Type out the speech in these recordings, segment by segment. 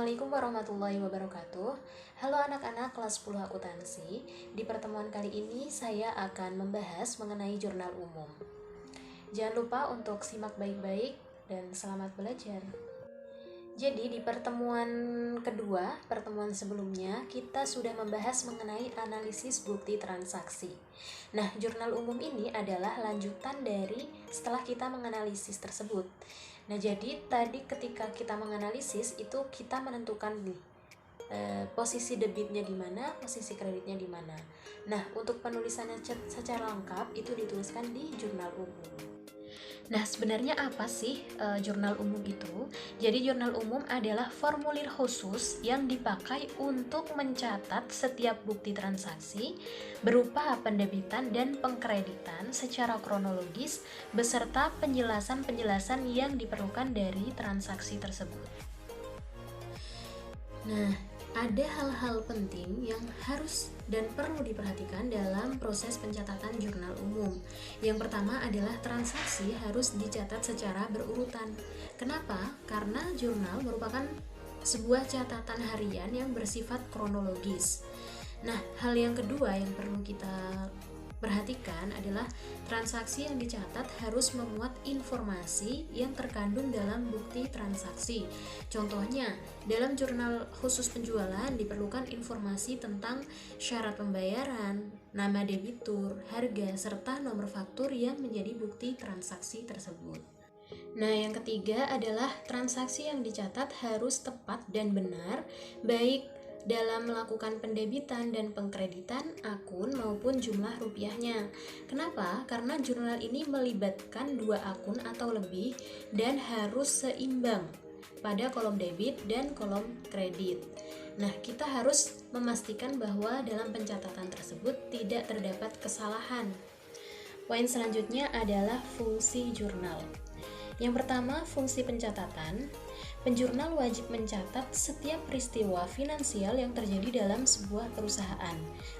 Assalamualaikum warahmatullahi wabarakatuh. Halo anak-anak kelas 10 akuntansi. Di pertemuan kali ini saya akan membahas mengenai jurnal umum. Jangan lupa untuk simak baik-baik dan selamat belajar. Jadi di pertemuan sebelumnya kita sudah membahas mengenai analisis bukti transaksi. Nah, jurnal umum ini adalah lanjutan dari setelah kita menganalisis tersebut. Nah, jadi tadi ketika kita menganalisis itu kita menentukan posisi debitnya di mana, posisi kreditnya di mana. Nah, untuk penulisannya secara lengkap itu dituliskan di jurnal umum. Nah, sebenarnya apa sih jurnal umum itu? Jadi jurnal umum adalah formulir khusus yang dipakai untuk mencatat setiap bukti transaksi berupa pendebitan dan pengkreditan secara kronologis beserta penjelasan-penjelasan yang diperlukan dari transaksi tersebut. Nah, ada hal-hal penting yang harus dan perlu diperhatikan dalam proses pencatatan jurnal umum. Yang pertama adalah transaksi harus dicatat secara berurutan. Kenapa? Karena jurnal merupakan sebuah catatan harian yang bersifat kronologis. Nah, hal yang kedua yang perlu kita perhatikan adalah transaksi yang dicatat harus memuat informasi yang terkandung dalam bukti transaksi. Contohnya, dalam jurnal khusus penjualan diperlukan informasi tentang syarat pembayaran, nama debitur, harga, serta nomor faktur yang menjadi bukti transaksi tersebut. Nah, yang ketiga adalah transaksi yang dicatat harus tepat dan benar, baik dalam melakukan pendebitan dan pengkreditan akun maupun jumlah rupiahnya. Kenapa? Karena jurnal ini melibatkan dua akun atau lebih dan harus seimbang pada kolom debit dan kolom kredit. Nah, kita harus memastikan bahwa dalam pencatatan tersebut tidak terdapat kesalahan. Poin selanjutnya adalah fungsi jurnal. Yang pertama, fungsi pencatatan. Penjurnal wajib mencatat setiap peristiwa finansial yang terjadi dalam sebuah perusahaan.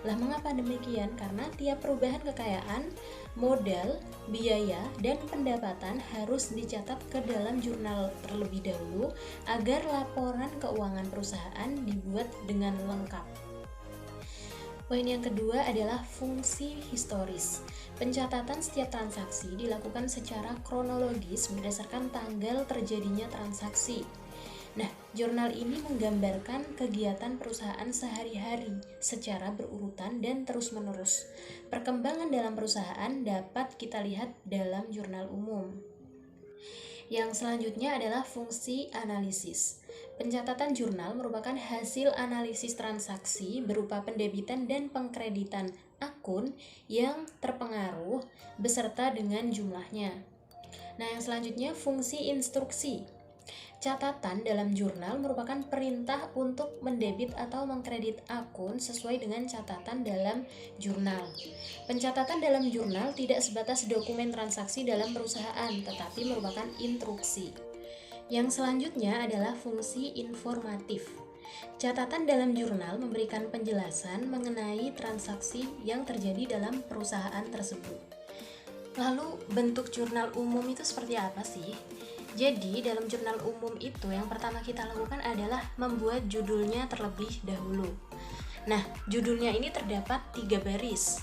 Lah, mengapa demikian? Karena tiap perubahan kekayaan, modal, biaya, dan pendapatan harus dicatat ke dalam jurnal terlebih dahulu agar laporan keuangan perusahaan dibuat dengan lengkap. Poin yang kedua adalah fungsi historis. Pencatatan setiap transaksi dilakukan secara kronologis berdasarkan tanggal terjadinya transaksi. Nah, jurnal ini menggambarkan kegiatan perusahaan sehari-hari secara berurutan dan terus-menerus. Perkembangan dalam perusahaan dapat kita lihat dalam jurnal umum. Yang selanjutnya adalah fungsi analisis. Pencatatan jurnal merupakan hasil analisis transaksi berupa pendebitan dan pengkreditan akun yang terpengaruh beserta dengan jumlahnya. Nah, yang selanjutnya fungsi instruksi. Catatan dalam jurnal merupakan perintah untuk mendebit atau mengkredit akun sesuai dengan catatan dalam jurnal. Pencatatan dalam jurnal tidak sebatas dokumen transaksi dalam perusahaan, tetapi merupakan instruksi. Yang selanjutnya adalah fungsi informatif. Catatan dalam jurnal memberikan penjelasan mengenai transaksi yang terjadi dalam perusahaan tersebut. Lalu, bentuk jurnal umum itu seperti apa sih? Jadi, dalam jurnal umum itu yang pertama kita lakukan adalah membuat judulnya terlebih dahulu. Nah, judulnya ini terdapat 3 baris.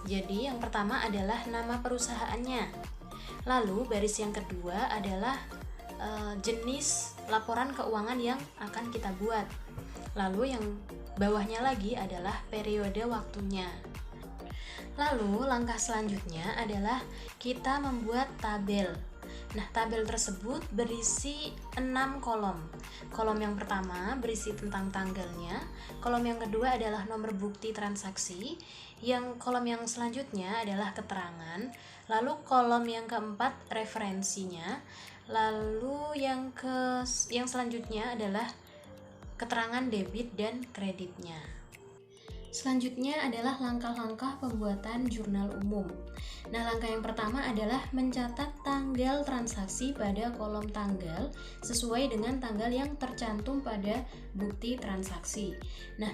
Jadi, yang pertama adalah nama perusahaannya. Lalu, baris yang kedua adalah jenis laporan keuangan yang akan kita buat. Lalu, yang bawahnya lagi adalah periode waktunya. Lalu, langkah selanjutnya adalah kita membuat tabel. Nah, tabel tersebut berisi 6 kolom. Kolom yang pertama berisi tentang tanggalnya, kolom yang kedua adalah nomor bukti transaksi, kolom yang selanjutnya adalah keterangan, lalu kolom yang keempat referensinya, lalu yang selanjutnya adalah keterangan debit dan kreditnya. Selanjutnya adalah langkah-langkah pembuatan jurnal umum. Nah, langkah yang pertama adalah mencatat tanggal transaksi pada kolom tanggal sesuai dengan tanggal yang tercantum pada bukti transaksi. Nah,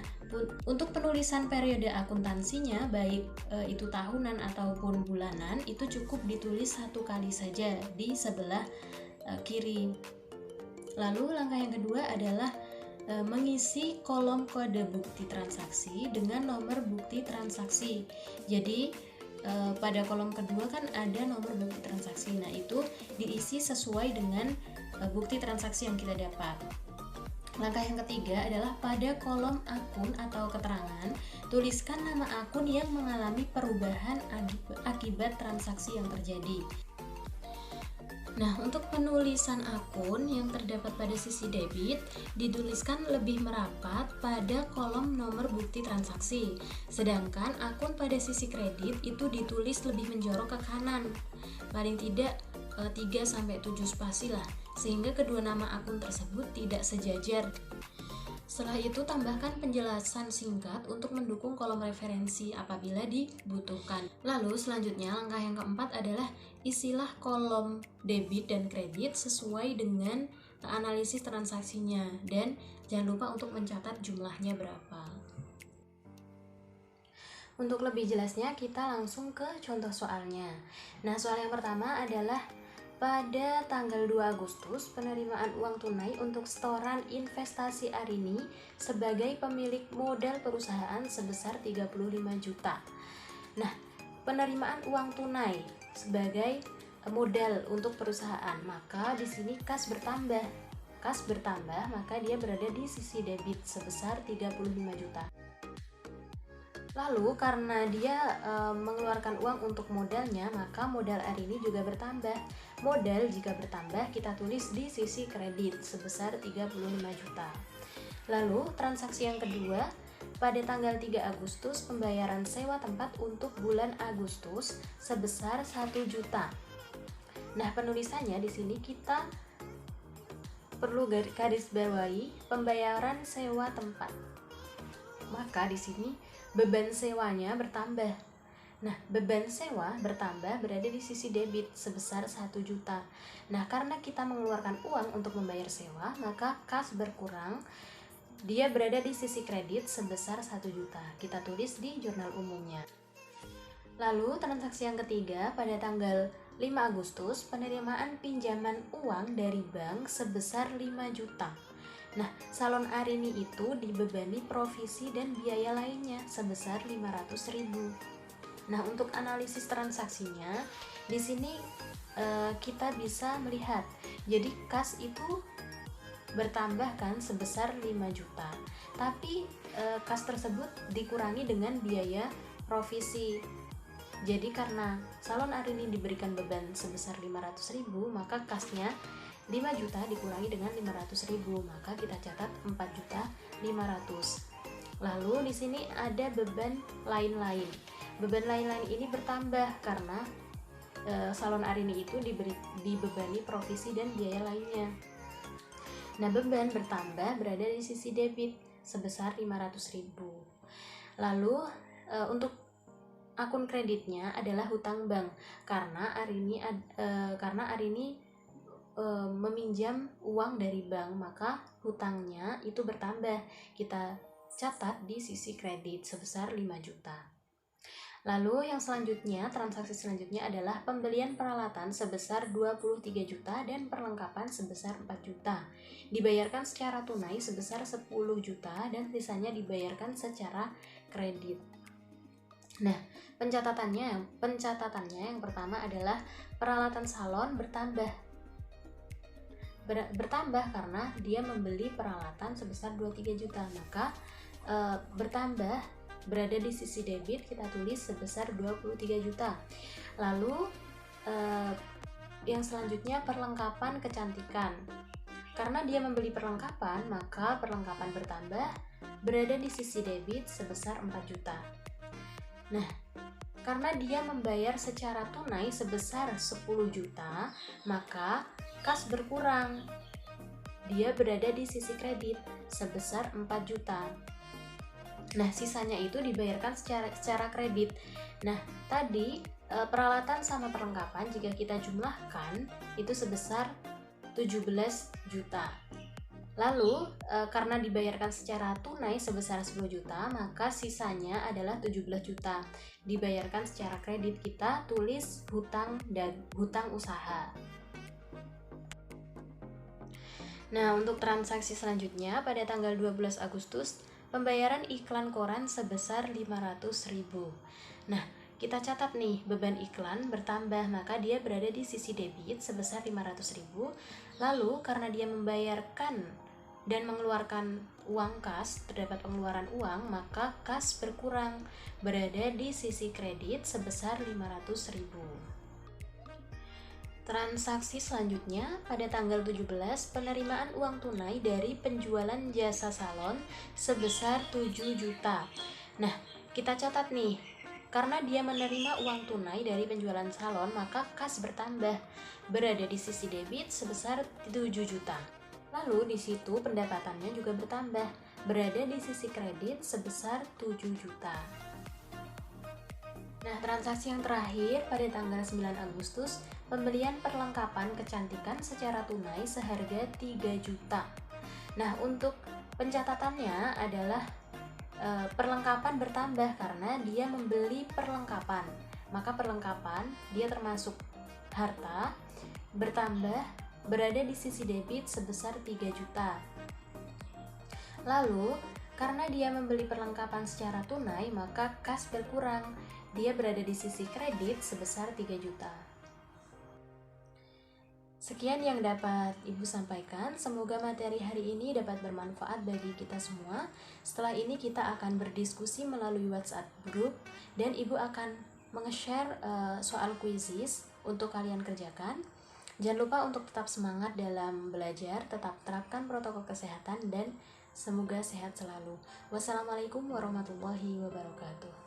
untuk penulisan periode akuntansinya, baik itu tahunan ataupun bulanan, itu cukup ditulis 1 kali saja di sebelah kiri. Lalu langkah yang kedua adalah mengisi kolom kode bukti transaksi dengan nomor bukti transaksi. Jadi pada kolom kedua kan ada nomor bukti transaksi. Nah, itu diisi sesuai dengan bukti transaksi yang kita dapat. Langkah yang ketiga adalah pada kolom akun atau keterangan, tuliskan nama akun yang mengalami perubahan akibat transaksi yang terjadi. Nah, untuk penulisan akun yang terdapat pada sisi debit dituliskan lebih merapat pada kolom nomor bukti transaksi, sedangkan akun pada sisi kredit itu ditulis lebih menjorok ke kanan, paling tidak 3-7 spasi lah, sehingga kedua nama akun tersebut tidak sejajar. Setelah itu tambahkan penjelasan singkat untuk mendukung kolom referensi apabila dibutuhkan. Lalu selanjutnya langkah yang keempat adalah isilah kolom debit dan kredit sesuai dengan analisis transaksinya, dan jangan lupa untuk mencatat jumlahnya berapa. Untuk lebih jelasnya kita langsung ke contoh soalnya. Nah, soal yang pertama adalah pada tanggal 2 Agustus, penerimaan uang tunai untuk setoran investasi Arini sebagai pemilik modal perusahaan sebesar 35 juta. Nah, penerimaan uang tunai sebagai modal untuk perusahaan, maka di sini kas bertambah. Kas bertambah, maka dia berada di sisi debit sebesar 35 juta. Lalu karena dia mengeluarkan uang untuk modalnya, maka modal Arini juga bertambah. Modal jika bertambah kita tulis di sisi kredit sebesar 35 juta. Lalu transaksi yang kedua, pada tanggal 3 Agustus pembayaran sewa tempat untuk bulan Agustus sebesar 1 juta. Nah, penulisannya di sini kita perlu garis bawahi pembayaran sewa tempat. Maka di sini beban sewanya bertambah. Nah, beban sewa bertambah berada di sisi debit sebesar 1 juta. Nah, karena kita mengeluarkan uang untuk membayar sewa, maka kas berkurang. Dia berada di sisi kredit sebesar 1 juta. Kita tulis di jurnal umumnya. Lalu, transaksi yang ketiga, pada tanggal 5 Agustus, penerimaan pinjaman uang dari bank sebesar 5 juta. Nah, salon Arini itu dibebani provisi dan biaya lainnya sebesar 500.000. Nah, untuk analisis transaksinya, di sini kita bisa melihat. Jadi kas itu bertambah kan sebesar 5 juta. Tapi kas tersebut dikurangi dengan biaya provisi. Jadi karena salon Arini diberikan beban sebesar 500.000, maka kasnya 5 juta dikurangi dengan 500.000, maka kita catat 4.500.000. Lalu di sini ada beban lain-lain. Beban lain-lain ini bertambah karena salon Arini itu dibebani provisi dan biaya lainnya. Nah, beban bertambah berada di sisi debit sebesar 500.000. Lalu untuk akun kreditnya adalah hutang bank karena Arini meminjam uang dari bank, maka hutangnya itu bertambah. Kita catat di sisi kredit sebesar 5 juta. Lalu yang selanjutnya, transaksi selanjutnya adalah pembelian peralatan sebesar 23 juta dan perlengkapan sebesar 4 juta. Dibayarkan secara tunai sebesar 10 juta dan sisanya dibayarkan secara kredit. Nah, pencatatannya yang pertama adalah peralatan salon bertambah karena dia membeli peralatan sebesar 23 juta, maka bertambah berada di sisi debit, kita tulis sebesar 23 juta. Lalu yang selanjutnya perlengkapan kecantikan. Karena dia membeli perlengkapan, maka perlengkapan bertambah berada di sisi debit sebesar 4 juta. Nah, karena dia membayar secara tunai sebesar 10 juta, maka kas berkurang. Dia berada di sisi kredit sebesar 4 juta. Nah, sisanya itu dibayarkan secara kredit. Nah, tadi peralatan sama perlengkapan jika kita jumlahkan itu sebesar 17 juta. Lalu karena dibayarkan secara tunai sebesar 10 juta, maka sisanya adalah 17 juta. Dibayarkan secara kredit, kita tulis hutang usaha. Nah, untuk transaksi selanjutnya pada tanggal 12 Agustus, pembayaran iklan koran sebesar 500.000. Nah, kita catat nih, beban iklan bertambah, maka dia berada di sisi debit sebesar 500.000. Lalu, karena dia membayarkan dan mengeluarkan uang kas, terdapat pengeluaran uang, maka kas berkurang, berada di sisi kredit sebesar 500.000. Transaksi selanjutnya pada tanggal 17, penerimaan uang tunai dari penjualan jasa salon sebesar 7 juta. Nah, kita catat nih, karena dia menerima uang tunai dari penjualan salon, maka kas bertambah, berada di sisi debit sebesar 7 juta. Lalu di situ pendapatannya juga bertambah, berada di sisi kredit sebesar 7 juta. Nah, transaksi yang terakhir pada tanggal 9 Agustus, pembelian perlengkapan kecantikan secara tunai seharga 3 juta. Nah, untuk pencatatannya adalah perlengkapan bertambah karena dia membeli perlengkapan. Maka perlengkapan dia termasuk harta, bertambah, berada di sisi debit sebesar 3 juta. Lalu, karena dia membeli perlengkapan secara tunai, maka kas berkurang. Dia berada di sisi kredit sebesar 3 juta. Sekian yang dapat Ibu sampaikan. Semoga materi hari ini dapat bermanfaat bagi kita semua. Setelah ini kita akan berdiskusi melalui WhatsApp group dan Ibu akan menge-share soal kuisis untuk kalian kerjakan. Jangan lupa untuk tetap semangat dalam belajar, tetap terapkan protokol kesehatan dan semoga sehat selalu. Wassalamualaikum warahmatullahi wabarakatuh.